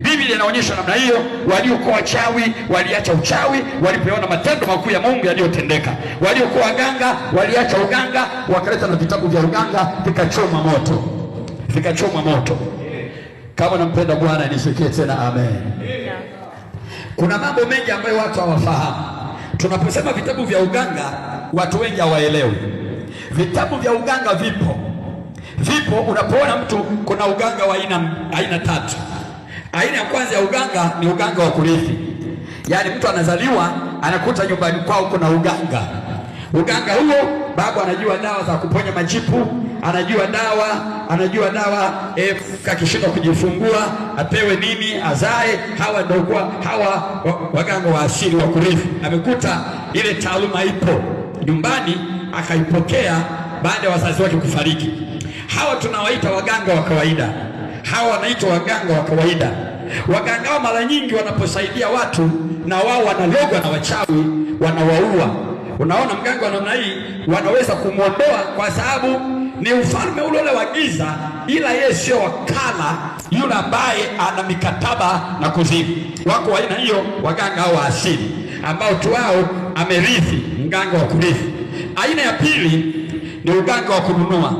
Biblia inaonyesha namna hiyo. Waliokuwa wachawi waliacha uchawi walipoona matendo makuu ya Mungu yaliyotendeka. Waliokuwa waganga waliacha uganga, wakaleta na vitabu vya uganga, vikachoma moto, vikachoma moto. Kama nampenda Bwana nisikie tena amen. Kuna mambo mengi ambayo watu hawafahamu. Tunaposema vitabu vya uganga, watu wengi hawaelewi. Vitabu vya uganga vipo. Unapoona mtu, kuna uganga wa aina tatu. Aina ya kwanza ya uganga ni uganga wa kurithi. Yaani mtu anazaliwa anakuta nyumbani kwao kuna uganga. Uganga huo baba anajua dawa za kuponya majipu, anajua dawa kakishindwa kujifungua apewe nini azae. Hawa waganga wa asili wa kurithi. Amekuta ile taaluma ipo nyumbani, akaipokea baada ya wazazi wake kufariki. Hawa tunawaita waganga wa kawaida. Hawa wanaitwa waganga wa kawaida. Waganga hao mara nyingi wanaposaidia watu, na wao wanalogwa na wachawi, wanawaua. Unaona, mganga wa namna hii wanaweza kumuondoa kwa sababu ni ufalme ule wa giza, ila yeye sio wakala yule ambaye ana mikataba na kuzimu. Wako aina hiyo waganga hao wa asili ambao tu wao amerithi, mganga wa kurithi. Aina ya pili ni uganga wa kununua.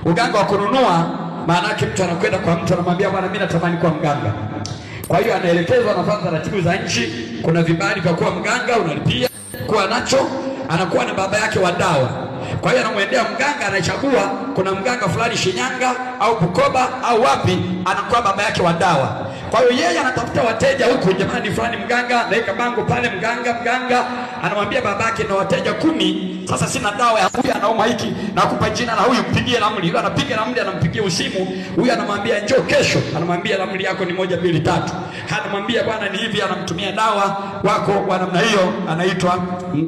Uganga wa kununua maana yake mtu anakwenda kwa mtu anamwambia, bwana mimi natamani kuwa mganga. Kwa hiyo anaelekezwa, anafuata taratibu za nchi. Kuna vibali vya kuwa mganga, unalipia kuwa nacho, anakuwa na baba yake wa dawa. Kwa hiyo anamwendea mganga, anachagua kuna mganga fulani Shinyanga au Bukoba au wapi, anakuwa baba yake wa dawa. Kwa hiyo yeye anatafuta wateja huku, jamani fulani mganga, naika bango pale mganga anamwambia babake na wateja 10. Sasa sina dawa ya huyu anauma hiki, nakupa jina na huyu mpigie ramli. Yule anapiga ramli, anampigia usimu. Huyu anamwambia njoo kesho, anamwambia ramli yako ni 1 2 3. Anamwambia bwana ni hivi, anamtumia dawa. Wako wa namna hiyo anaitwa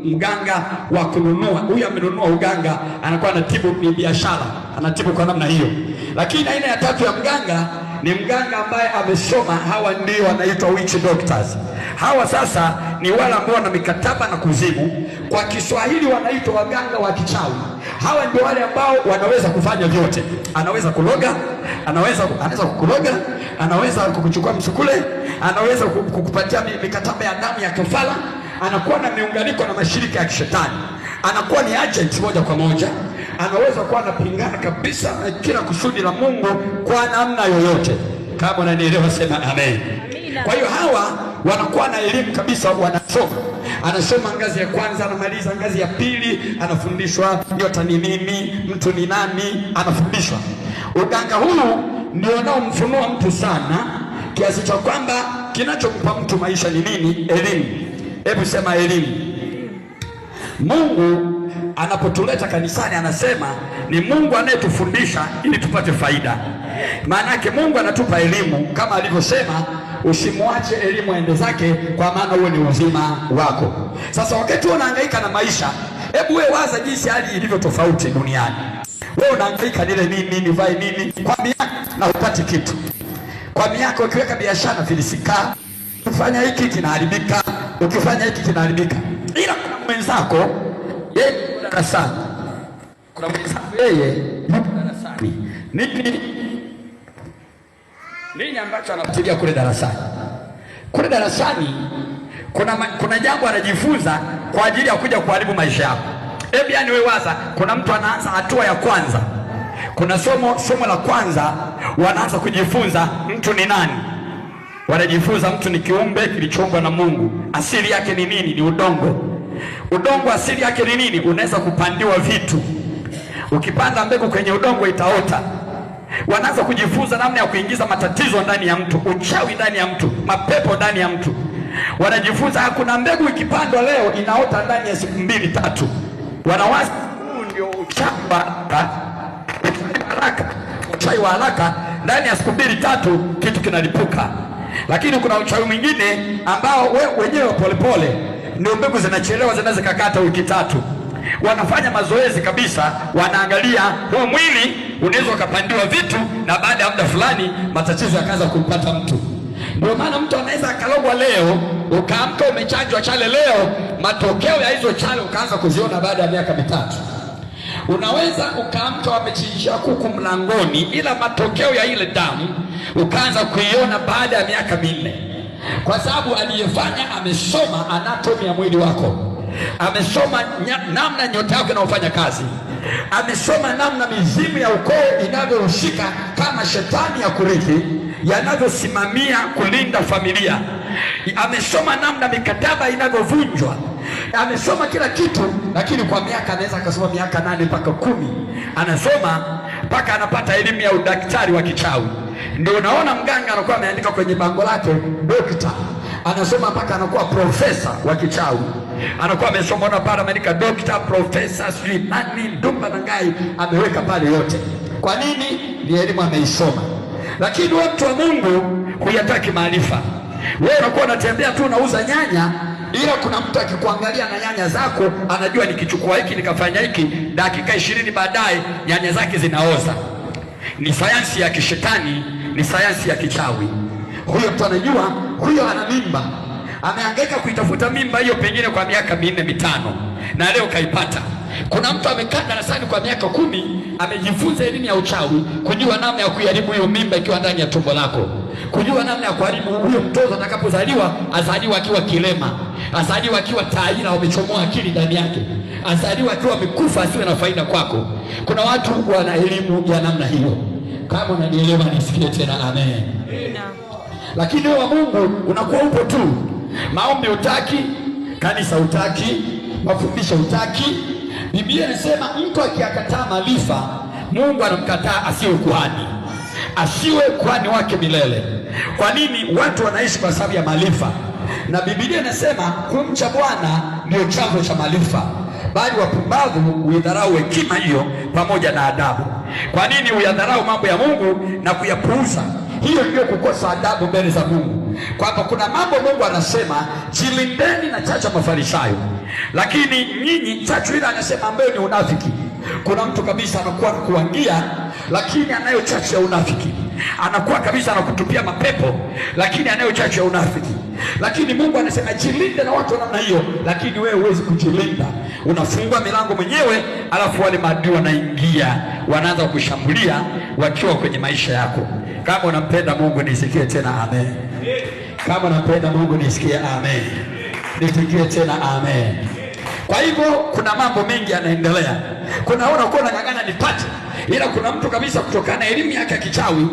mganga wa kununua. Huyu amenunua uganga, anakuwa anatibu biashara, anatibu kwa namna hiyo. Lakini aina ya tatu ya mganga ni mganga ambaye amesoma. Hawa ndio wanaitwa witch doctors. Hawa sasa ni wale ambao wana mikataba na kuzimu. Kwa Kiswahili wanaitwa waganga wa kichawi. Hawa ndio wale ambao wanaweza kufanya vyote. Anaweza kuloga, anaweza kukuloga, anaweza kukuchukua msukule, anaweza kukupatia mikataba ya damu ya kafara. Anakuwa na miunganiko na mashirika ya kishetani. Anakuwa ni agent moja kwa moja. Anaweza kuwa anapingana kabisa na kila kusudi la Mungu kwa namna yoyote. Kama unanielewa sema amen. Kwa hiyo hawa wanakuwa na elimu kabisa, wanasoma. Anasoma ngazi ya kwanza, anamaliza ngazi ya pili, anafundishwa nyota ni nini, mtu ni nani, anafundishwa. Uganga huu ndio unaomfunua mtu sana, kiasi cha kwamba kinachompa mtu maisha ni nini? Elimu. Hebu sema elimu. Mungu anapotuleta kanisani anasema ni Mungu anayetufundisha ili tupate faida. Maana yake Mungu anatupa elimu, kama alivyosema usimwache elimu aende zake, kwa maana huo ni uzima wako. Sasa wakati unahangaika na maisha, hebu wewe waza jinsi hali ilivyo tofauti duniani. Wewe unahangaika nile nini, nivae nini, kwa miaka na upate kitu. Kwa miaka ukiweka biashara filisika, ukifanya hiki kinaharibika, ukifanya hiki kinaharibika. Ila kuna mwenzako yeye darasani. Kuna mwenzako yeye yuko darasani. Nini ambacho anafikiria kule darasani? Kule darasani kuna jambo anajifunza kwa ajili ya kuja kuharibu maisha yako. Hebu yani wewe waza, kuna mtu anaanza hatua ya kwanza. Kuna somo la kwanza wanaanza kujifunza mtu ni nani. Wanajifunza mtu ni kiumbe kilichoumbwa na Mungu. Asili yake ni nini? Ni udongo. Udongo asili yake ni nini? Unaweza kupandiwa vitu. Ukipanda mbegu kwenye udongo itaota. Wanaanza kujifunza namna ya kuingiza matatizo ndani ya mtu, uchawi ndani ya mtu, mapepo ndani ya mtu. Wanajifunza kuna mbegu ikipandwa leo inaota ndani ya siku 2 3. Wanawaza huu ndio uchawi wa haraka, ndani ya siku 2 3 kitu kinalipuka. Lakini kuna uchawi mwingine ambao wenyewe polepole, ndio mbegu zinachelewa, zinaweza kukata wiki 3. Wanafanya mazoezi kabisa, wanaangalia huo mwili unaweza kupandiwa vitu, na baada ya muda fulani matatizo yakaanza kumpata mtu. Ndio maana mtu anaweza akalogwa leo, ukaamka umechanjwa chale leo, matokeo ya hizo chale ukaanza kuziona baada ya miaka 3. Unaweza ukaamka wamechinjia kuku mlangoni, ila matokeo ya ile damu ukaanza kuiona baada ya miaka 4, kwa sababu aliyefanya amesoma anatomi ya mwili wako, amesoma namna nyota yako inayofanya kazi, amesoma namna mizimu ya ukoo inavyohusika kama shetani ya kurithi yanavyosimamia kulinda familia, amesoma namna mikataba inavyovunjwa, amesoma kila kitu. Lakini kwa miaka, anaweza akasoma miaka 8 mpaka 10, anasoma mpaka anapata elimu ya udaktari wa kichawi. Ndio unaona mganga anakuwa ameandika kwenye bango lake dokta, anasoma mpaka anakuwa profesa wa kichawi, anakuwa amesoma, ona pale ameandika dokta, profesa, sijui nani, Ndumba na Ngai, ameweka pale yote. Kwa nini? Ni elimu ameisoma. Lakini wewe mtu wa Mungu huyataki maarifa. Wewe unakuwa unatembea tu unauza nyanya, ila kuna mtu akikuangalia na nyanya zako anajua nikichukua hiki nikafanya hiki, dakika 20 baadaye nyanya zake zinaoza. Ni sayansi ya kishetani, ni sayansi ya kichawi. Huyo mtu anajua huyo ana mimba, amehangaika kuitafuta mimba hiyo pengine kwa miaka 4 5, na leo kaipata. Kuna mtu amekaa darasani kwa miaka 10, amejifunza elimu ya uchawi, kujua namna ya kuiharibu hiyo mimba ikiwa ndani ya tumbo lako, kujua namna ya kuharibu huyo mtoto atakapozaliwa, azaliwa akiwa kilema, azaliwa akiwa taira wamechomoa akili ndani yake, azaliwa akiwa amekufa asiwe na faida kwako. Kuna watu wana elimu ya namna hiyo. Kama unanielewa nisikie tena amen. Lakini wewe wa Mungu unakuwa upo tu, maombi utaki, kanisa utaki, mafundisho utaki. Biblia inasema mtu akiyakataa maarifa, Mungu anamkataa asiwe kuhani, asiwe kuhani wake milele. Kwa nini? Watu wanaishi kwa sababu ya maarifa, na Biblia inasema kumcha Bwana ndio chanzo cha maarifa, bali wapumbavu huidharau hekima hiyo pamoja na adabu. Kwa nini huyadharau mambo ya Mungu na kuyapuuza? Hiyo ndio kukosa adabu mbele za Mungu, kwamba kuna mambo Mungu anasema jilindeni na chachu ya Mafarisayo, lakini nyinyi chachu ile anasema ambayo ni unafiki. Kuna mtu kabisa anakuwa kuangia, lakini anayo chachu ya unafiki. Anakuwa kabisa anakutupia mapepo, lakini anayo chachu ya unafiki. Lakini Mungu anasema jilinde na watu namna hiyo, lakini wewe huwezi kujilinda. Unafungua milango mwenyewe, alafu wale maadui wanaingia, wanaanza kushambulia wakiwa kwenye maisha yako. Kama unampenda Mungu nisikie tena amen. Kama unampenda Mungu nisikie amen. Nisikie tena amen. Kwa hivyo kuna mambo mengi yanaendelea. Kuna unakuwa unang'ang'ana nipate, ila kuna mtu kabisa kutokana na elimu yake ya kichawi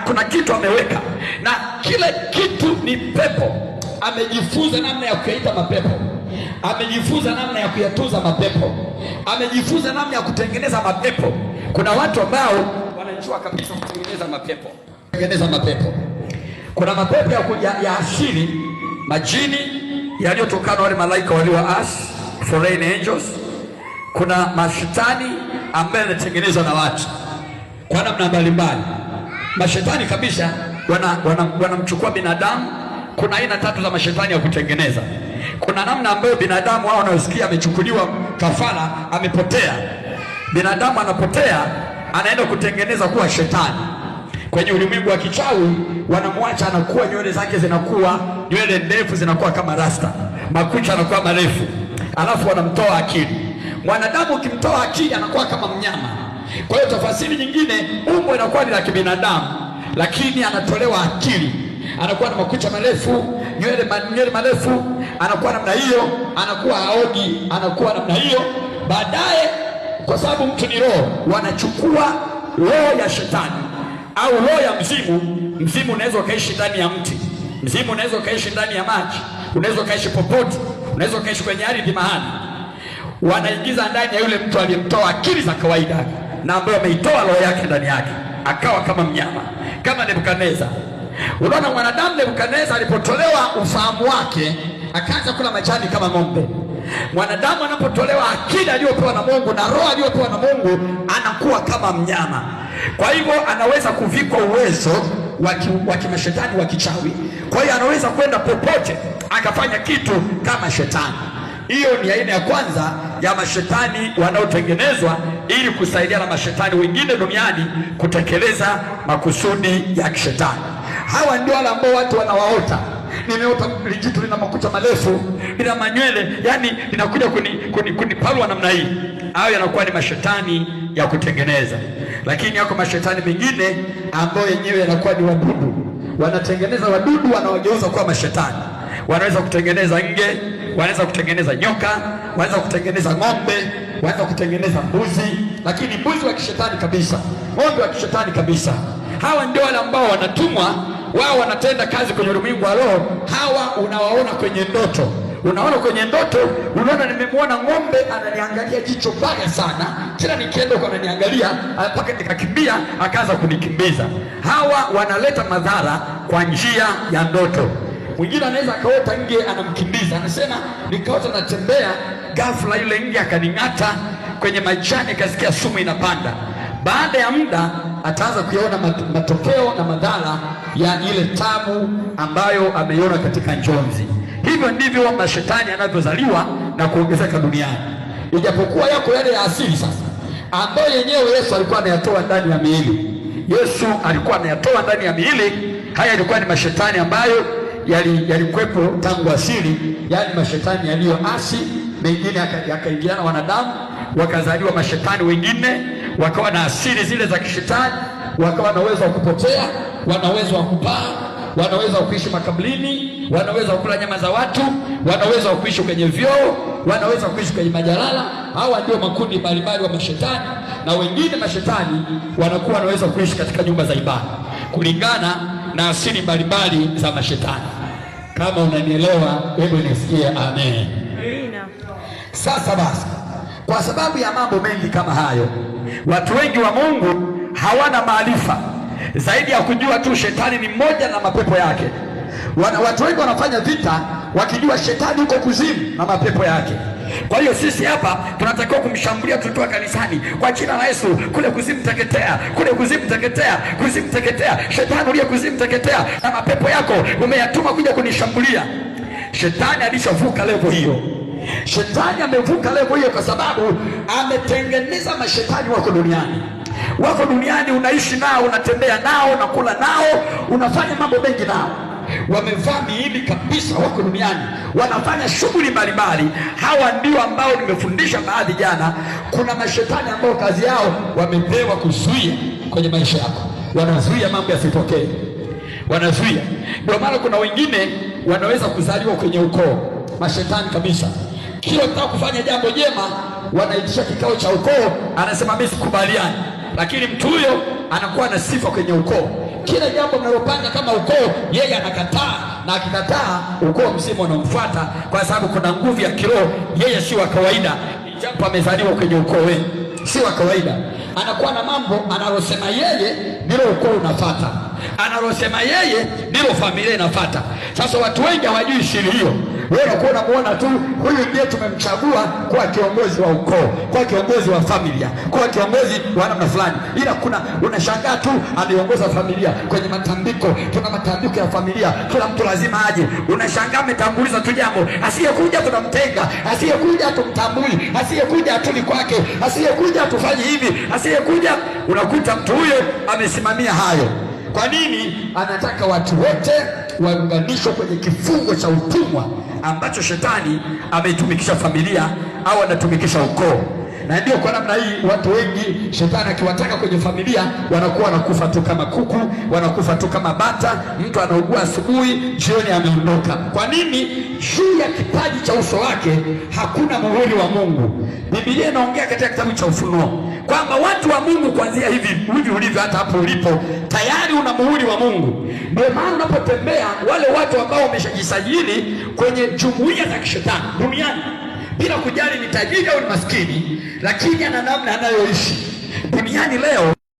kuna kitu ameweka, na kile kitu ni pepo. Amejifunza namna ya kuyaita mapepo, amejifunza namna ya kuyatunza mapepo, amejifunza namna ya kutengeneza mapepo. Kuna watu ambao wanajua kabisa kutengeneza mapepo, kutengeneza mapepo. Kuna mapepo ya asili, majini yaliyotokana wale malaika walioasi, fallen angels. Kuna mashetani ambaye yanatengenezwa na watu kwa namna mbalimbali. Mashetani kabisa wanamchukua binadamu. Kuna aina 3 za mashetani ya kutengeneza. Kuna namna ambayo binadamu hao wanaosikia amechukuliwa kafara, amepotea. Binadamu anapotea, anaenda kutengeneza kuwa shetani. Kwenye ulimwengu wa kichawi wanamwacha anakuwa, nywele zake zinakuwa nywele ndefu, zinakuwa kama rasta, makucha yanakuwa marefu, alafu wanamtoa akili. Mwanadamu ukimtoa akili anakuwa kama mnyama. Kwa hiyo tafasiri nyingine, umbo inakuwa ni la kibinadamu, lakini anatolewa akili, anakuwa na makucha marefu, nywele marefu, anakuwa namna hiyo, anakuwa haogi, anakuwa namna hiyo. Baadaye kwa sababu mtu ni roho, wanachukua roho ya shetani au roho ya mzimu. Mzimu unaweza ukaishi ndani ya mti, mzimu unaweza ukaishi ndani ya maji, unaweza ukaishi popote, unaweza ukaishi kwenye ardhi mahali. Wanaingiza ndani ya yule mtu aliyemtoa akili za kawaida na ambaye ameitoa roho yake ndani yake, akawa kama mnyama, kama Nebukadneza. Unaona, mwanadamu Nebukadneza alipotolewa ufahamu wake, akaanza kula majani kama ng'ombe. Mwanadamu anapotolewa akili aliyopewa na Mungu na roho aliyopewa na Mungu, anakuwa kama mnyama. Kwa hivyo anaweza kuvikwa uwezo wa kimashetani wa kichawi. Kwa hiyo anaweza kwenda popote akafanya kitu kama shetani. Hiyo ni aina ya kwanza ya mashetani wanaotengenezwa ili kusaidia na mashetani wengine duniani kutekeleza makusudi ya kishetani. Hawa ndio wale ambao watu wanawaota. nimeota lijitu lina makucha marefu, lina manywele, yani linakuja kuniparua namna hii. Hayo yanakuwa ni mashetani ya kutengeneza. Lakini yako mashetani mengine ambayo yenyewe yanakuwa ni wadudu, wanatengeneza wadudu, wanawageuza kuwa mashetani. Wanaweza kutengeneza nge, wanaweza kutengeneza nyoka, wanaweza kutengeneza ng'ombe, wanaweza kutengeneza mbuzi, lakini mbuzi wa kishetani kabisa, ng'ombe wa kishetani kabisa. Hawa ndio wale ambao wanatumwa, wao wanatenda kazi kwenye ulimwengu wa roho. Hawa unawaona kwenye ndoto. Unaona kwenye ndoto, unaona nimemwona ng'ombe ananiangalia jicho baya sana, kila nikienda huko ananiangalia mpaka nikakimbia akaanza kunikimbiza. Hawa wanaleta madhara kwa njia ya ndoto. Mwingine anaweza akaota nge anamkimbiza, anasema nikaota natembea, ghafla yule nge akaning'ata kwenye majani, kasikia sumu inapanda. Baada ya muda ataanza kuyaona matokeo na madhara ya ile tabu ambayo ameiona katika njonzi. Hivyo ndivyo mashetani yanavyozaliwa na kuongezeka duniani. Ijapokuwa yako yale ya asili sasa, ambayo yenyewe Yesu alikuwa anayatoa ndani ya miili. Yesu alikuwa anayatoa ndani ya miili. Haya yalikuwa ni mashetani ambayo yalikuwepo tangu asili, yani mashetani yaliyoasi. Mengine yakaingiana wanadamu, wakazaliwa mashetani wengine, wakawa na asili zile za kishetani, wakawa na uwezo wa kupotea, wana uwezo wa kupaa, wana uwezo wa kuishi makaburini, wana uwezo wa kula nyama za watu, wana uwezo wa kuishi kwenye vyoo, wana uwezo wa kuishi kwenye majalala. Hawa ndio makundi mbalimbali wa mashetani. Na wengine mashetani wanakuwa wanaweza kuishi katika nyumba za ibada kulingana na asili mbalimbali za mashetani. Kama unanielewa, hebu nisikie amen. Sasa basi, kwa sababu ya mambo mengi kama hayo, watu wengi wa Mungu hawana maarifa zaidi ya kujua tu shetani ni mmoja na mapepo yake. Watu wengi wanafanya vita wakijua shetani yuko kuzimu na mapepo yake. Kwa hiyo sisi hapa tunatakiwa kumshambulia tutoa kanisani kwa jina la Yesu. Kule kuzimu teketea, kule kuzimu teketea, kuzimu teketea. Shetani uliye kuzimu teketea, na mapepo yako umeyatuma kuja kunishambulia. Shetani alishavuka level hiyo. Shetani amevuka level hiyo kwa sababu ametengeneza mashetani wako duniani. Wako duniani, unaishi nao, unatembea nao, unakula nao, unafanya mambo mengi nao. Wamevaa miili kabisa, wako duniani, wanafanya shughuli mbalimbali. Hawa ndio ambao nimefundisha baadhi jana. Kuna mashetani ambao kazi yao wamepewa kuzuia kwenye maisha yako, wanazuia mambo yasitokee, wanazuia. Ndio maana kuna wengine wanaweza kuzaliwa kwenye ukoo, mashetani kabisa. Kila mtaka kufanya jambo jema, wanaitisha kikao cha ukoo, anasema mimi sikubaliani. Lakini mtu huyo anakuwa na sifa kwenye ukoo. Kila jambo mnalopanga kama ukoo, yeye anakataa, na akikataa ukoo mzima unamfuata, kwa sababu kuna nguvu ya kiroho. Yeye si wa kawaida, japo amezaliwa kwenye ukoo wenu, si wa kawaida. Anakuwa na mambo analosema yeye ndilo ukoo unafuata, analosema yeye ndilo familia inafuata. Sasa watu wengi hawajui siri hiyo. Wewe unakuwa unamuona tu huyu ndiye tumemchagua kwa kiongozi wa ukoo, kwa kiongozi wa familia, kwa kiongozi wa namna fulani. Ila kuna unashangaa tu anaongoza familia kwenye matambiko. Tuna matambiko ya familia, kila mtu lazima aje. Unashangaa ametanguliza tu jambo, asiyekuja tunamtenga, asiyekuja tumtambui, asiyekuja atuli kwake, asiyekuja tufanye hivi, asiyekuja. Unakuta mtu huyo amesimamia hayo. Kwa nini? Anataka watu wote waunganishwe kwenye kifungo cha utumwa ambacho shetani ameitumikisha familia au anatumikisha ukoo. Na ndio kwa namna hii watu wengi shetani akiwataka kwenye familia wanakuwa wanakufa tu kama kuku, wanakufa tu kama bata. Mtu anaugua asubuhi, jioni ameondoka. Kwa nini? Juu ya kipaji cha uso wake hakuna muhuri wa Mungu. Biblia inaongea katika kitabu cha Ufunuo kwamba watu wa Mungu kuanzia hivi ulivyo hata hapo ulipo tayari una muhuri wa Mungu. Ndio maana unapotembea, wale watu ambao wameshajisajili kwenye jumuiya za kishetani duniani, bila kujali ni tajiri au ni maskini, lakini ana namna anayoishi duniani leo.